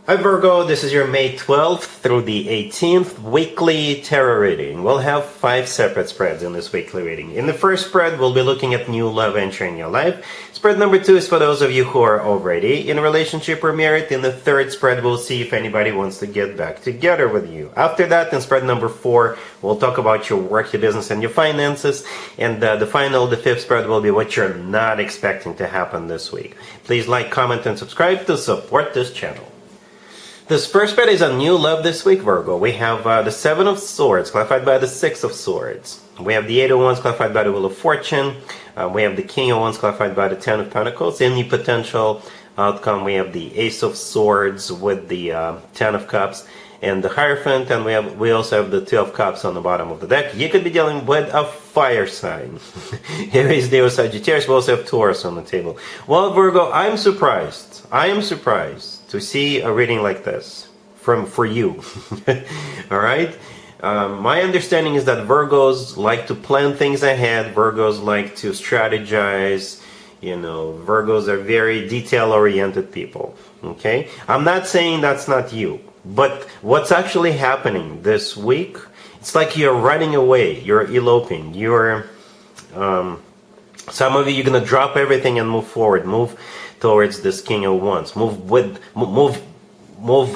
Hi Virgo, this is your May 12th through the 18th weekly tarot reading. We'll have 5 separate spreads in this weekly reading. In the first spread, we'll be looking at new love entering your life. Spread number 2 is for those of you who are already in a relationship or married. In the third spread, we'll see if anybody wants to get back together with you. After that, in spread number 4, we'll talk about your work, your business, and your finances. And the fifth spread will be what you're not expecting to happen this week. Please like, comment, and subscribe to support this channel. This first spread is on new love this week, Virgo. We have the Seven of Swords, clarified by the Six of Swords. We have the Eight of Wands, clarified by the Wheel of Fortune. We have the King of Wands, clarified by the Ten of Pentacles. In the potential outcome, we have the Ace of Swords with the Ten of Cups and the Hierophant. And we also have the Two of Cups on the bottom of the deck. You could be dealing with a fire sign. Aries, Leo, Sagittarius. We also have Taurus on the table. Well, Virgo, I'm surprised. I am surprised to see a reading like this for you. All right. My understanding is that Virgos like to plan things ahead. Virgos like to strategize. You know, Virgos are very detail-oriented people. Okay. I'm not saying that's not you, but what's actually happening this week? It's like you're running away. You're eloping. You're some of you're gonna drop everything and move forward. Move towards this King of Wands. Move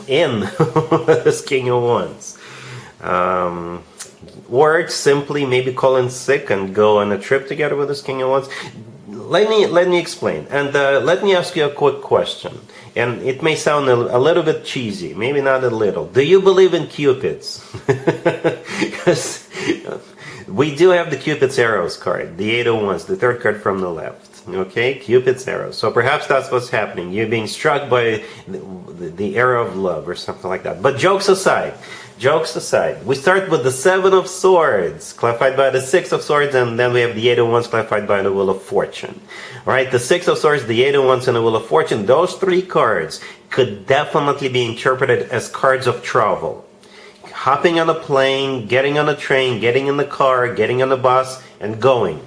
in this King of Wands. Or simply maybe call in sick and go on a trip together with this King of Wands. Let me explain, and let me ask you a quick question. And it may sound a little bit cheesy, maybe not a little. Do you believe in Cupids? Because we do have the Cupid's arrows card, the Eight of Wands, the third card from the left. Okay, Cupid's arrows. So perhaps that's what's happening. You're being struck by the arrow of love or something like that. But jokes aside, we start with the Seven of Swords, clarified by the Six of Swords, and then we have the Eight of Wands, clarified by the Wheel of Fortune. All right, the Six of Swords, the Eight of Wands, and the Wheel of Fortune, those 3 cards could definitely be interpreted as cards of travel. Hopping on a plane, getting on a train, getting in the car, getting on the bus, and going.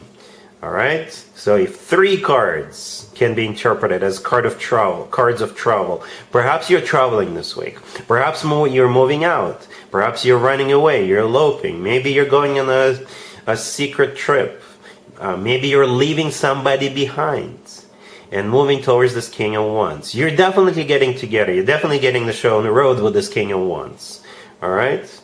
All right, so if 3 cards can be interpreted as cards of travel. Perhaps you're traveling this week. Perhaps you're moving out. Perhaps you're running away. You're eloping. Maybe you're going on a secret trip. Maybe you're leaving somebody behind and moving towards this King of Wands. You're definitely getting together. You're definitely getting the show on the road with this King of Wands. All right.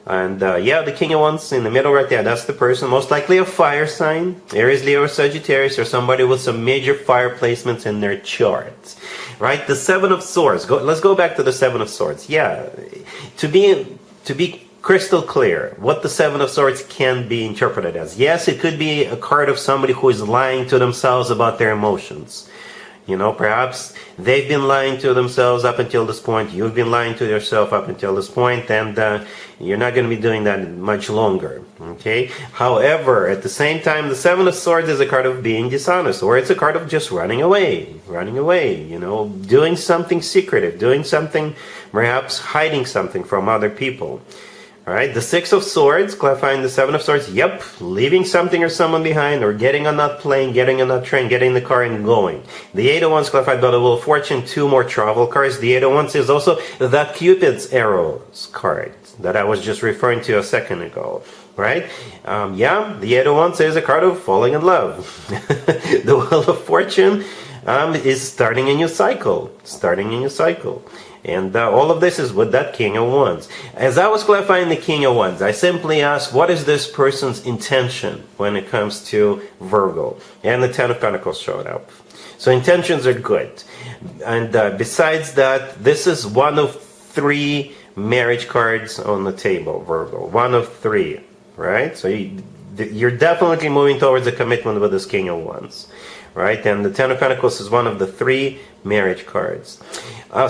And yeah, the King of Wands in the middle right there, that's the person. Most likely a fire sign, Aries, Leo, or Sagittarius, or somebody with some major fire placements in their chart. Right? The Seven of Swords. Let's go back to the Seven of Swords. Yeah. To be crystal clear, what the Seven of Swords can be interpreted as. Yes, it could be a card of somebody who is lying to themselves about their emotions. You know, perhaps they've been lying to themselves up until this point. You've been lying to yourself up until this point, and you're not going to be doing that much longer. Okay. However, at the same time, the Seven of Swords is a card of being dishonest, or it's a card of just running away. You know, doing something secretive, doing something, perhaps hiding something from other people. All right, the Six of Swords, clarifying the Seven of Swords. Yep, leaving something or someone behind, or getting on that plane, getting on that train, getting in the car and going. The Eight of Wands, clarified by the Wheel of Fortune, 2 more travel cards. The Eight of Wands is also that Cupid's arrows card that I was just referring to a second ago. Right? Yeah, the Eight of Wands is a card of falling in love. The Wheel of Fortune is starting a new cycle. And all of this is with that King of Wands. As I was clarifying the King of Wands, I simply asked, what is this person's intention when it comes to Virgo? And the Ten of Pentacles showed up. So intentions are good. And besides that, this is one of 3 marriage cards on the table, Virgo. One of 3, right? So you're definitely moving towards a commitment with this King of Wands. Right? And the Ten of Pentacles is one of the 3 marriage cards.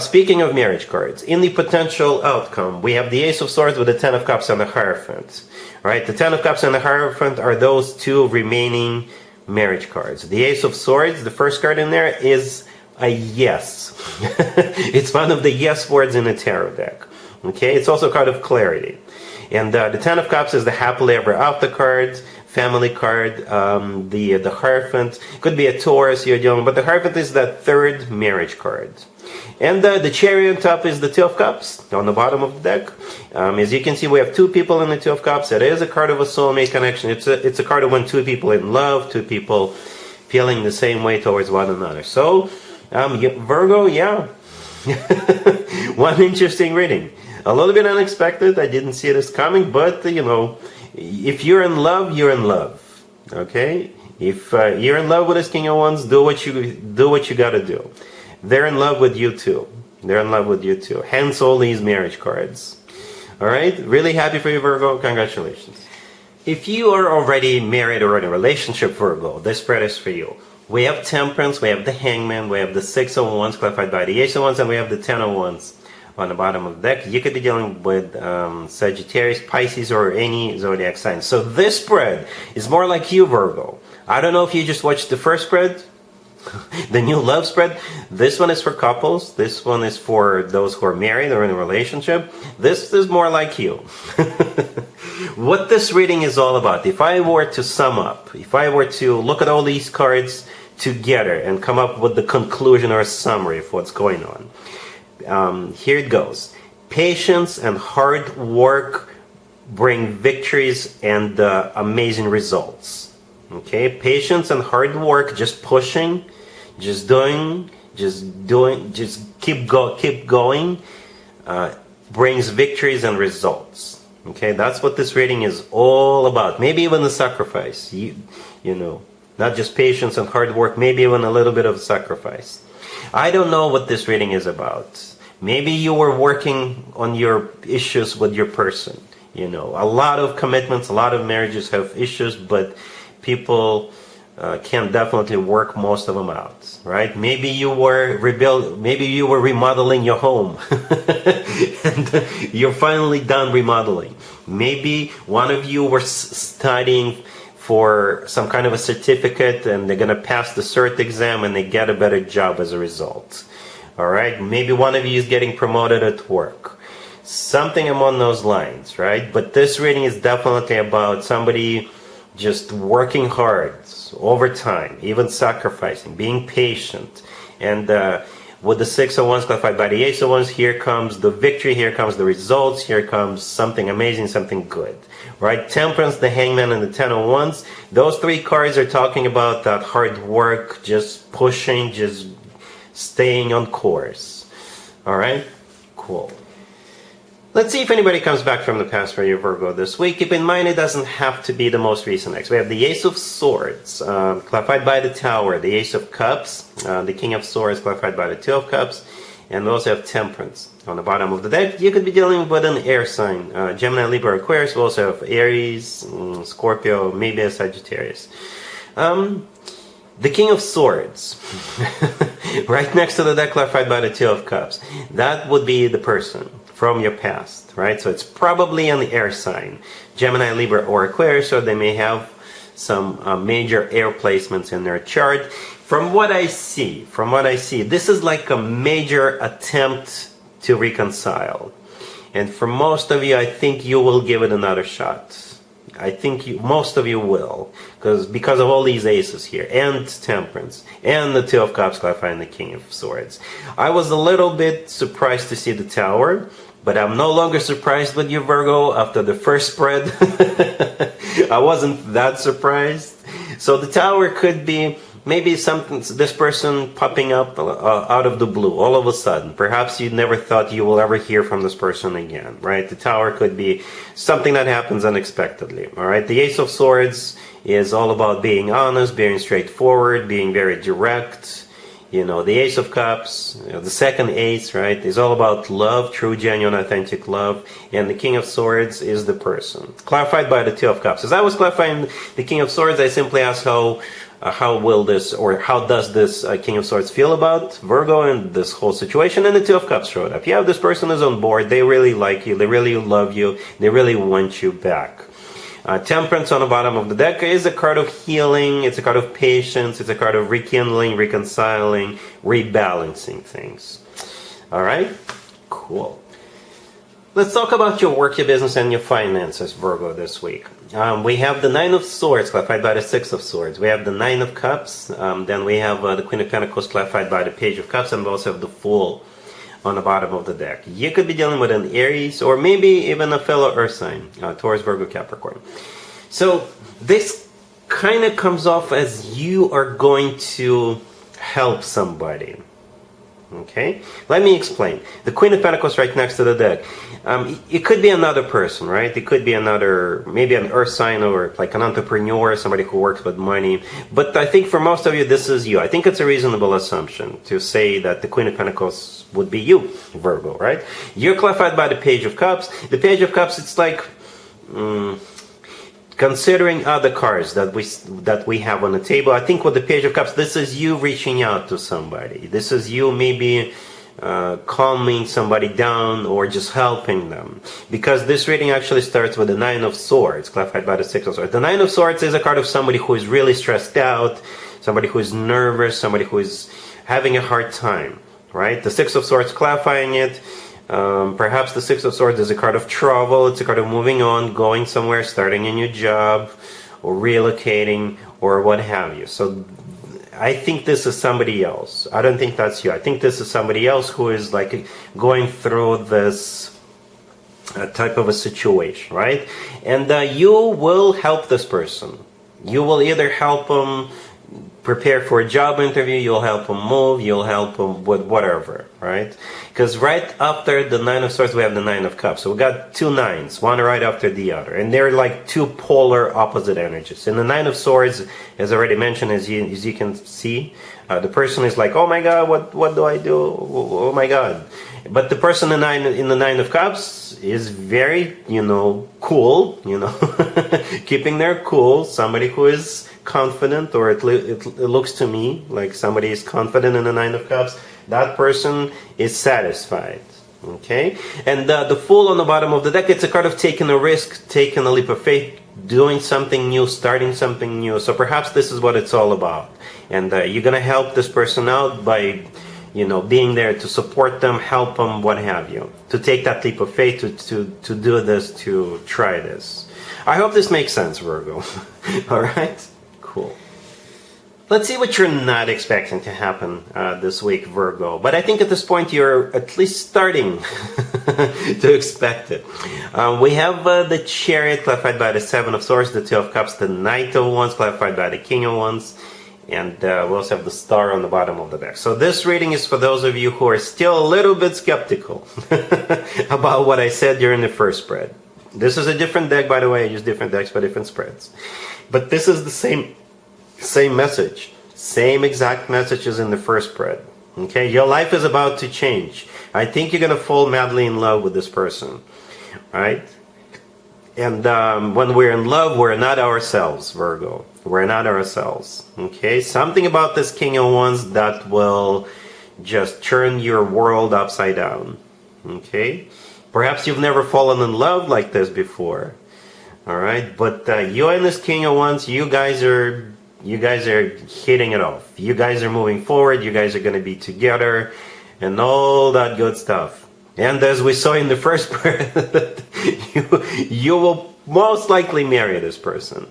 Speaking of marriage cards, in the potential outcome, we have the Ace of Swords with the Ten of Cups and the Hierophant. Right? The Ten of Cups and the Hierophant are those 2 remaining marriage cards. The Ace of Swords, the first card in there, is a yes. It's one of the yes words in the tarot deck. Okay? It's also a card of clarity. And the Ten of Cups is the happily ever after card. family card. The Hierophant could be a Taurus you're dealing with, but the Hierophant is that third marriage card. And the cherry on top is the Two of Cups on the bottom of the deck. As you can see, we have two people in the Two of Cups. It is a card of a soulmate connection. It's a card of when two people in love, two people feeling the same way towards one another. So, Virgo, yeah. One interesting reading. A little bit unexpected. I didn't see this coming, but, if you're in love, you're in love. Okay? If you're in love with this King of Wands, do what you got to do. They're in love with you too. They're in love with you too. Hence all these marriage cards. Alright? Really happy for you, Virgo. Congratulations. If you are already married or in a relationship, Virgo, this spread is for you. We have Temperance, we have the Hangman, we have the Six of Wands clarified by the Ace of Wands, and we have the Ten of Wands on the bottom of the deck. You could be dealing with Sagittarius, Pisces, or any zodiac sign. So this spread is more like you, Virgo. I don't know if you just watched the first spread, the new love spread. This one is for couples. This one is for those who are married or in a relationship. This is more like you. What this reading is all about, if I were to sum up, if I were to look at all these cards together and come up with the conclusion or a summary of what's going on, here it goes. Patience and hard work bring victories and amazing results. Okay, patience and hard work, just pushing, just keep going, brings victories and results. Okay, that's what this reading is all about. Maybe even the sacrifice, not just patience and hard work, maybe even a little bit of sacrifice. I don't know what this reading is about. Maybe you were working on your issues with your person. A lot of commitments, a lot of marriages have issues, but people can definitely work most of them out, right? Maybe you were remodeling your home and you're finally done remodeling. Maybe one of you were studying for some kind of a certificate and they're going to pass the cert exam and they get a better job as a result. All right? Maybe one of you is getting promoted at work. Something along those lines, right? But this reading is definitely about somebody just working hard over time, even sacrificing, being patient. And with the Six of Wands clarified by the Ace of Wands, here comes the victory, here comes the results, here comes something amazing, something good. Right? Temperance, the Hangman, and the Ten of Wands. Those three cards are talking about that hard work, just pushing, just staying on course. Alright? Cool. Let's see if anybody comes back from the past for you, Virgo, this week. Keep in mind, it doesn't have to be the most recent ex. We have the Ace of Swords, clarified by the Tower, the Ace of Cups, the King of Swords, clarified by the Two of Cups, and we also have Temperance on the bottom of the deck. You could be dealing with an air sign, Gemini, Libra, Aquarius. We also have Aries, Scorpio, maybe a Sagittarius. The King of Swords, right next to the deck, clarified by the Two of Cups. That would be the person from your past, right? So it's probably an air sign, Gemini, Libra, or Aquarius, so they may have some major air placements in their chart. From what I see, this is like a major attempt to reconcile. And for most of you, I think you will give it another shot. I think most of you will, because of all these aces here, and Temperance, and the Two of Cups clarifying the King of Swords. I was a little bit surprised to see the Tower, but I'm no longer surprised with you, Virgo, after the first spread. I wasn't that surprised. So the Tower could be maybe something, this person popping up out of the blue, all of a sudden. Perhaps you never thought you will ever hear from this person again, right? The Tower could be something that happens unexpectedly, all right? The Ace of Swords is all about being honest, being straightforward, being very direct. The Ace of Cups, the second ace, right, is all about love, true, genuine, authentic love. And the King of Swords is the person. Clarified by the Two of Cups. As I was clarifying the King of Swords, I simply asked how does this King of Swords feel about Virgo and this whole situation? And the Two of Cups showed up. Yeah, this person is on board. They really like you. They really love you. They really want you back. Temperance on the bottom of the deck is a card of healing, it's a card of patience, it's a card of rekindling, reconciling, rebalancing things. Alright? Cool. Let's talk about your work, your business, and your finances, Virgo, this week. We have the Nine of Swords clarified by the Six of Swords. We have the Nine of Cups. Then we have the Queen of Pentacles clarified by the Page of Cups, and we also have the Fool on the bottom of the deck. You could be dealing with an Aries or maybe even a fellow Earth sign, Taurus, Virgo, Capricorn. So this kind of comes off as you are going to help somebody. Okay, let me explain. The Queen of Pentacles right next to the deck. It could be another person, right? It could be another, maybe an earth sign or like an entrepreneur, somebody who works with money. But I think for most of you, this is you. I think it's a reasonable assumption to say that the Queen of Pentacles would be you, Virgo, right? You're clarified by the Page of Cups. The Page of Cups, it's like... considering other cards that we have on the table, I think with the Page of Cups, this is you reaching out to somebody. This is you maybe calming somebody down or just helping them. Because this reading actually starts with the Nine of Swords, clarified by the Six of Swords. The Nine of Swords is a card of somebody who is really stressed out, somebody who is nervous, somebody who is having a hard time, right? The Six of Swords clarifying it. Perhaps the Six of Swords is a card of travel. It's a card of moving on, going somewhere, starting a new job, or relocating, or what have you. So I think this is somebody else. I don't think that's you. I think this is somebody else who is like going through this type of a situation, right? And you will help this person. You will either help them prepare for a job interview, you'll help them move, you'll help them with whatever, right? Because right after the Nine of Swords, we have the Nine of Cups. So we got two nines, one right after the other. And they're like two polar opposite energies. In the Nine of Swords, as I already mentioned, as you can see, the person is like, oh my God, what do I do? Oh my God. But the person in the Nine of Cups is very, cool, keeping their cool. Somebody who is confident, or it looks to me like somebody is confident in the Nine of Cups. That person is satisfied. Okay? And the Fool on the bottom of the deck, it's a card of taking a risk, taking a leap of faith, doing something new, starting something new. So perhaps this is what it's all about. And you're going to help this person out by being there to support them, help them, what have you. To take that leap of faith, to do this, to try this. I hope this makes sense, Virgo. All right? Cool. Let's see what you're not expecting to happen this week, Virgo. But I think at this point you're at least starting to expect it. We have the Chariot clarified by the Seven of Swords, the Two of Cups, the Knight of Wands clarified by the King of Wands, and we also have the Star on the bottom of the deck. So this reading is for those of you who are still a little bit skeptical about what I said during the first spread. This is a different deck, by the way. I use different decks for different spreads. But this is the same message. Same exact message as in the first spread. Okay? Your life is about to change. I think you're going to fall madly in love with this person. Right? And when we're in love, we're not ourselves, Virgo. We're not ourselves. Okay? Something about this King of Wands that will just turn your world upside down. Okay? Perhaps you've never fallen in love like this before. All right? But you and this King of Wands, you guys are hitting it off. You guys are moving forward. You guys are going to be together and all that good stuff. And as we saw in the first spread, you will most likely marry this person.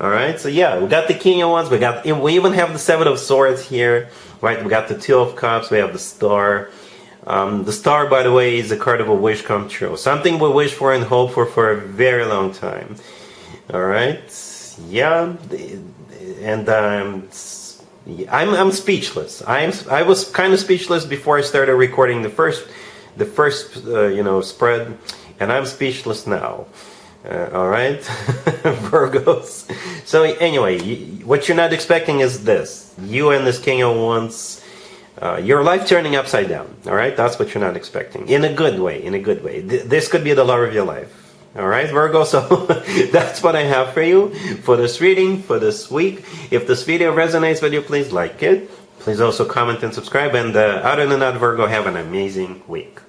All right, so yeah, we got the King of Wands. We even have the Seven of Swords here, right? We got the Two of Cups. We have the Star. The Star, by the way, is a card of a wish come true. Something we wish for and hope for a very long time. All right, yeah, and I'm speechless. I was kind of speechless before I started recording the first spread, and I'm speechless now. All right, Virgos. So anyway, what you're not expecting is this: you and this King of Wands, your life turning upside down. All right, that's what you're not expecting, in a good way. In a good way. This could be the love of your life. All right, Virgo. So that's what I have for you for this reading for this week. If this video resonates with you, please like it. Please also comment and subscribe. And other than that, Virgo, have an amazing week.